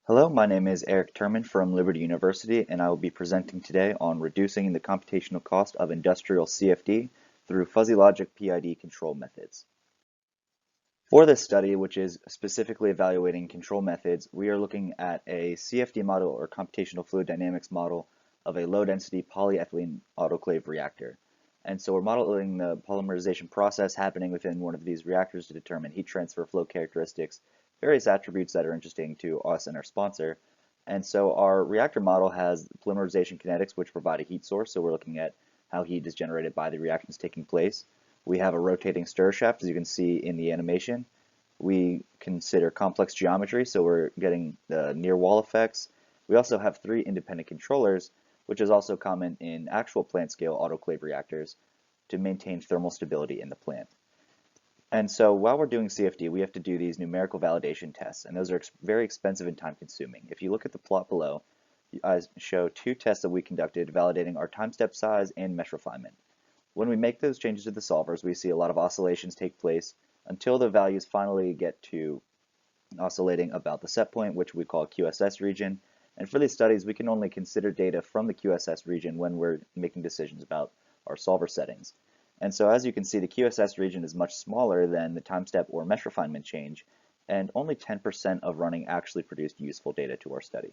Hello, my name is Eric Turman from Liberty University, and I will be presenting today on reducing the computational cost of industrial CFD through fuzzy logic PID control methods. For this study, which is specifically evaluating control methods, we are looking at a CFD model or computational fluid dynamics model of a low-density polyethylene autoclave reactor. And so we're modeling the polymerization process happening within one of these reactors to determine heat transfer flow characteristics, various attributes that are interesting to us and our sponsor. And so our reactor model has polymerization kinetics, which provide a heat source. So we're looking at how heat is generated by the reactions taking place. We have a rotating stir shaft, as you can see in the animation. We consider complex geometry, so we're getting the near wall effects. We also have 3 independent controllers, which is also common in actual plant scale autoclave reactors to maintain thermal stability in the plant. And so while we're doing CFD, we have to do these numerical validation tests, and those are very expensive and time consuming. If you look at the plot below, I show 2 tests that we conducted validating our time step size and mesh refinement. When we make those changes to the solvers, we see a lot of oscillations take place until the values finally get to oscillating about the set point, which we call QSS region. And for these studies, we can only consider data from the QSS region when we're making decisions about our solver settings. And so as you can see, the QSS region is much smaller than the time step or mesh refinement change, and only 10% of running actually produced useful data to our study.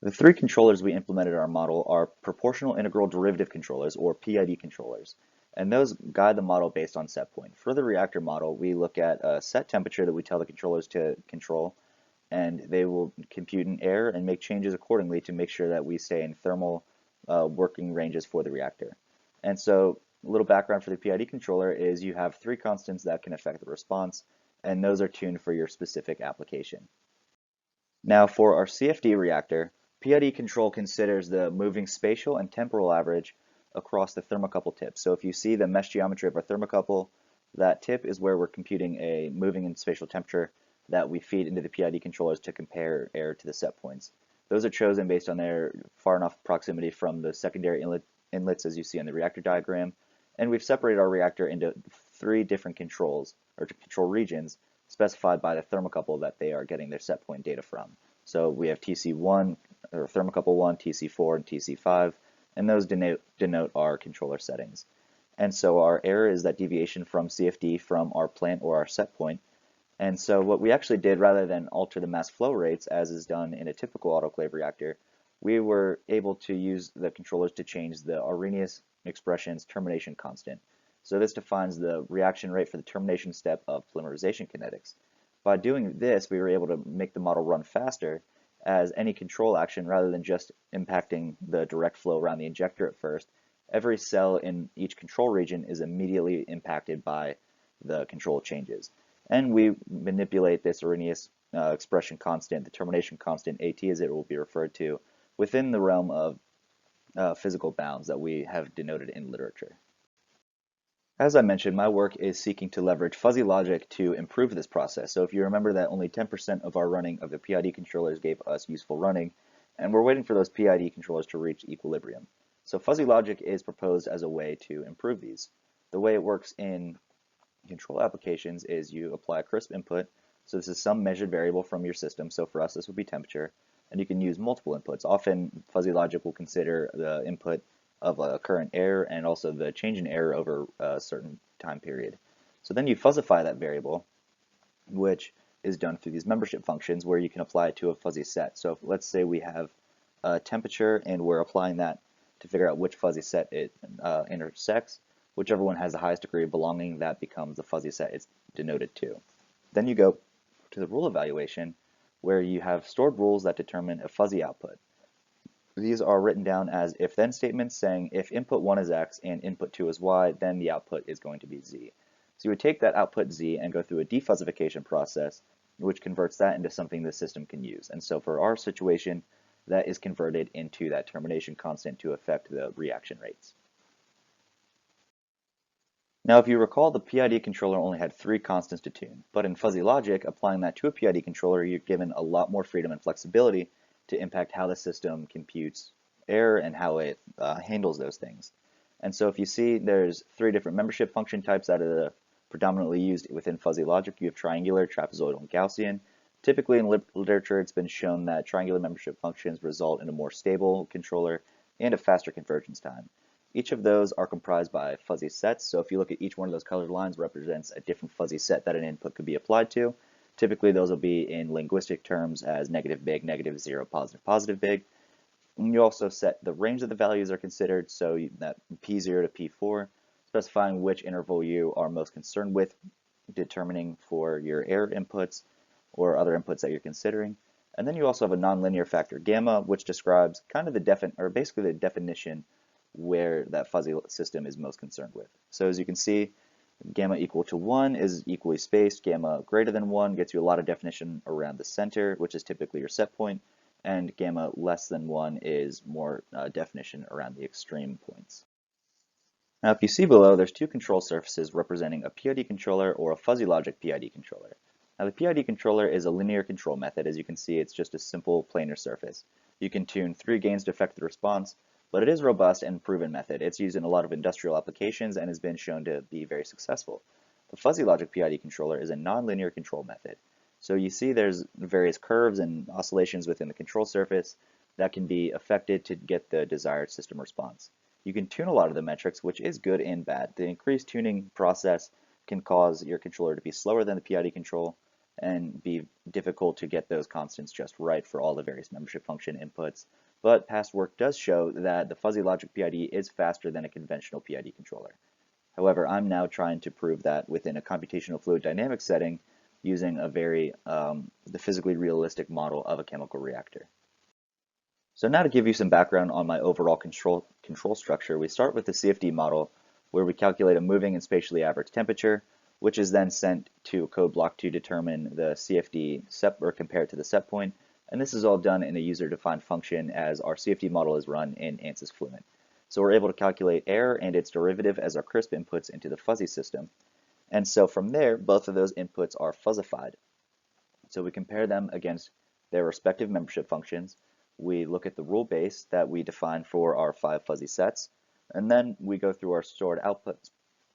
The 3 controllers we implemented in our model are proportional integral derivative controllers, or PID controllers, and those guide the model based on set point. For the reactor model, we look at a set temperature that we tell the controllers to control, and they will compute an error and make changes accordingly to make sure that we stay in thermal working ranges for the reactor. And so a little background for the PID controller is you have 3 constants that can affect the response, and those are tuned for your specific application. Now for our CFD reactor, PID control considers the moving spatial and temporal average across the thermocouple tips. So if you see the mesh geometry of our thermocouple, that tip is where we're computing a moving and spatial temperature that we feed into the PID controllers to compare error to the set points. Those are chosen based on their far enough proximity from the secondary inlets as you see on the reactor diagram. And we've separated our reactor into 3 different controls, or control regions, specified by the thermocouple that they are getting their set point data from. So we have TC1, or thermocouple 1, TC4, and TC5, and those denote our controller settings. And so our error is that deviation from CFD from our plant or our set point. And so what we actually did, rather than alter the mass flow rates as is done in a typical autoclave reactor, we were able to use the controllers to change the Arrhenius expression's termination constant. So this defines the reaction rate for the termination step of polymerization kinetics. By doing this, we were able to make the model run faster, as any control action, rather than just impacting the direct flow around the injector at first, every cell in each control region is immediately impacted by the control changes. And we manipulate this Arrhenius expression constant, the termination constant, AT as it will be referred to, within the realm of physical bounds that we have denoted in literature. As I mentioned, my work is seeking to leverage fuzzy logic to improve this process. So if you remember that only 10% of our running of the PID controllers gave us useful running, and we're waiting for those PID controllers to reach equilibrium. So fuzzy logic is proposed as a way to improve these. The way it works in control applications is you apply a crisp input. So this is some measured variable from your system. So for us, this would be temperature. And you can use multiple inputs. Often fuzzy logic will consider the input of a current error and also the change in error over a certain time period. So then you fuzzify that variable, which is done through these membership functions where you can apply it to a fuzzy set. So let's say we have a temperature and we're applying that to figure out which fuzzy set it intersects. Whichever one has the highest degree of belonging, that becomes the fuzzy set it's denoted to. Then you go to the rule evaluation where you have stored rules that determine a fuzzy output. These are written down as if-then statements saying if input 1 is x and input 2 is y, then the output is going to be z. So you would take that output z and go through a defuzzification process, which converts that into something the system can use. And so for our situation, that is converted into that termination constant to affect the reaction rates. Now, if you recall, the PID controller only had 3 constants to tune, but in fuzzy logic, applying that to a PID controller, you're given a lot more freedom and flexibility to impact how the system computes error and how it handles those things. And so if you see, there's 3 different membership function types that are predominantly used within fuzzy logic. You have triangular, trapezoidal, and Gaussian. Typically in literature, it's been shown that triangular membership functions result in a more stable controller and a faster convergence time. Each of those are comprised by fuzzy sets, so if you look at each one of those colored lines represents a different fuzzy set that an input could be applied to. Typically those will be in linguistic terms as negative big, negative zero, positive, positive big. And you also set the range of the values are considered, so that P0 to P4, specifying which interval you are most concerned with determining for your error inputs or other inputs that you're considering. And then you also have a nonlinear factor gamma, which describes kind of basically the definition where that fuzzy system is most concerned with. So as you can see, gamma equal to 1 is equally spaced. Gamma greater than 1 gets you a lot of definition around the center, which is typically your set point. And gamma less than 1 is more definition around the extreme points. Now, if you see below, there's two control surfaces representing a PID controller or a fuzzy logic PID controller. Now, the PID controller is a linear control method. As you can see, it's just a simple planar surface. You can tune 3 gains to affect the response, but it is robust and proven method. It's used in a lot of industrial applications and has been shown to be very successful. The fuzzy logic PID controller is a nonlinear control method. So you see there's various curves and oscillations within the control surface that can be affected to get the desired system response. You can tune a lot of the metrics, which is good and bad. The increased tuning process can cause your controller to be slower than the PID control and be difficult to get those constants just right for all the various membership function inputs. But past work does show that the fuzzy logic PID is faster than a conventional PID controller. However, I'm now trying to prove that within a computational fluid dynamics setting using a the physically realistic model of a chemical reactor. So now to give you some background on my overall control structure, we start with the CFD model where we calculate a moving and spatially average temperature, which is then sent to a code block to determine the CFD set or compare it to the set point. And this is all done in a user-defined function as our CFD model is run in ANSYS Fluent. So we're able to calculate error and its derivative as our crisp inputs into the fuzzy system. And so from there, both of those inputs are fuzzified. So we compare them against their respective membership functions. We look at the rule base that we define for our 5 fuzzy sets, and then we go through our stored outputs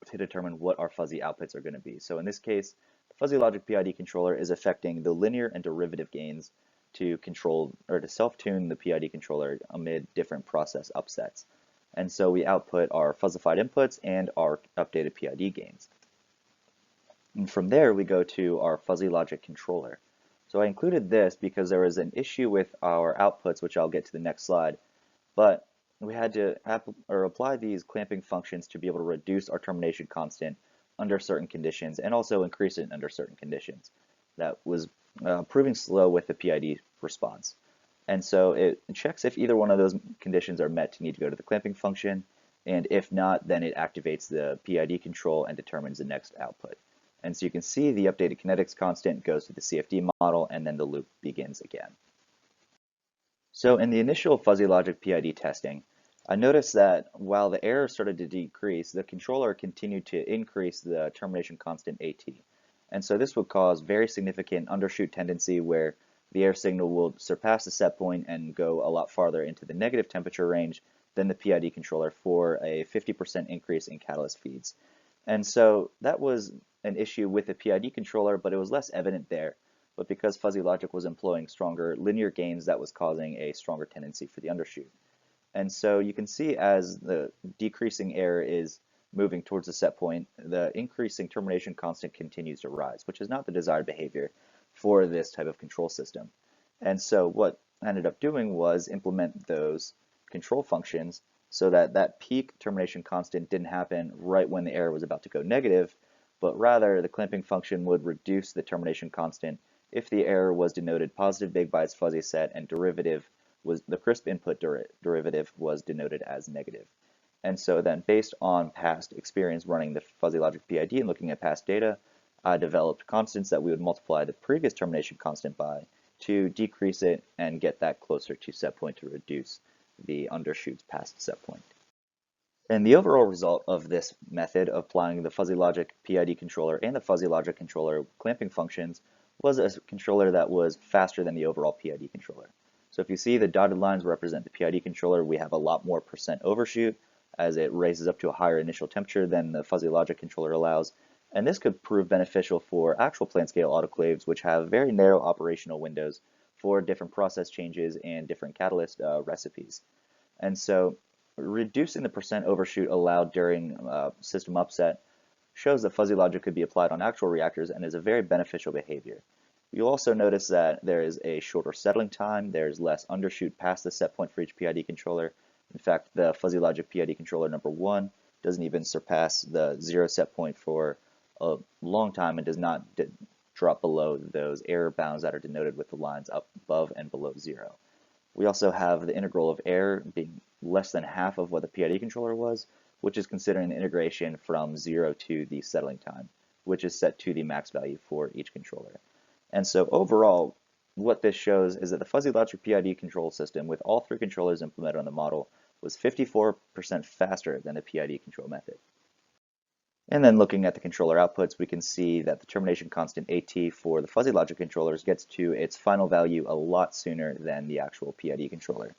to determine what our fuzzy outputs are going to be. So in this case, the fuzzy logic PID controller is affecting the linear and derivative gains to control or to self-tune the PID controller amid different process upsets. And so we output our fuzzified inputs and our updated PID gains. And from there, we go to our fuzzy logic controller. So I included this because there was an issue with our outputs, which I'll get to the next slide, but we had to apply these clamping functions to be able to reduce our termination constant under certain conditions and also increase it under certain conditions. That was proving slow with the PID response. And so it checks if either one of those conditions are met to need to go to the clamping function, and if not, then it activates the PID control and determines the next output. And so you can see the updated kinetics constant goes to the CFD model, and then the loop begins again. So in the initial fuzzy logic PID testing, I noticed that while the error started to decrease, the controller continued to increase the termination constant AT. And so this would cause very significant undershoot tendency where the error signal will surpass the set point and go a lot farther into the negative temperature range than the PID controller for a 50% increase in catalyst feeds. And so that was an issue with the PID controller, but it was less evident there. But because fuzzy logic was employing stronger linear gains, that was causing a stronger tendency for the undershoot. And so you can see as the decreasing error is moving towards the set point, the increasing termination constant continues to rise, which is not the desired behavior for this type of control system. And so what I ended up doing was implement those control functions so that that peak termination constant didn't happen right when the error was about to go negative, but rather the clamping function would reduce the termination constant if the error was denoted positive big by its fuzzy set and derivative was the crisp input derivative was denoted as negative. And so then based on past experience running the fuzzy logic PID and looking at past data, I developed constants that we would multiply the previous termination constant by to decrease it and get that closer to set point to reduce the undershoots past set point. And the overall result of this method of applying the fuzzy logic PID controller and the fuzzy logic controller clamping functions was a controller that was faster than the overall PID controller. So if you see the dotted lines represent the PID controller, we have a lot more percent overshoot as it raises up to a higher initial temperature than the fuzzy logic controller allows. And this could prove beneficial for actual plant-scale autoclaves, which have very narrow operational windows for different process changes and different catalyst recipes. And so reducing the percent overshoot allowed during system upset shows that fuzzy logic could be applied on actual reactors and is a very beneficial behavior. You'll also notice that there is a shorter settling time, there's less undershoot past the set point for each PID controller. In fact, the fuzzy logic PID controller number 1 doesn't even surpass the 0 set point for a long time and does not drop below those error bounds that are denoted with the lines up above and below 0. We also have the integral of error being less than half of what the PID controller was, which is considering the integration from 0 to the settling time, which is set to the max value for each controller. And so overall, what this shows is that the fuzzy logic PID control system with all 3 controllers implemented on the model was 54% faster than the PID control method. And then looking at the controller outputs, we can see that the termination constant AT for the fuzzy logic controllers gets to its final value a lot sooner than the actual PID controller.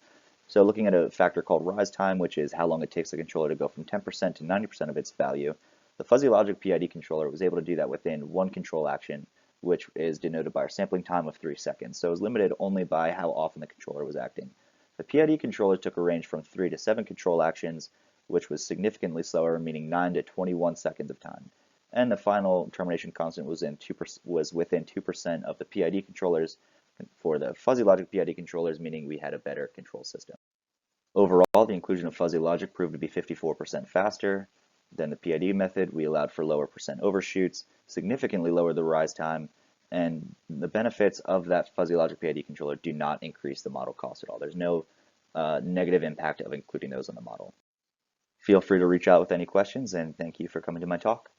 So looking at a factor called rise time, which is how long it takes the controller to go from 10% to 90% of its value, the fuzzy logic PID controller was able to do that within 1 control action, which is denoted by our sampling time of 3 seconds. So it was limited only by how often the controller was acting. The PID controller took a range from 3 to 7 control actions, which was significantly slower, meaning 9 to 21 seconds of time. And the final termination constant was within 2% of the PID controllers for the fuzzy logic PID controllers, meaning we had a better control system. Overall, the inclusion of fuzzy logic proved to be 54% faster than the PID method. We allowed for lower percent overshoots, significantly lowered the rise time, and the benefits of that fuzzy logic PID controller do not increase the model cost at all. There's no negative impact of including those on the model. Feel free to reach out with any questions, and thank you for coming to my talk.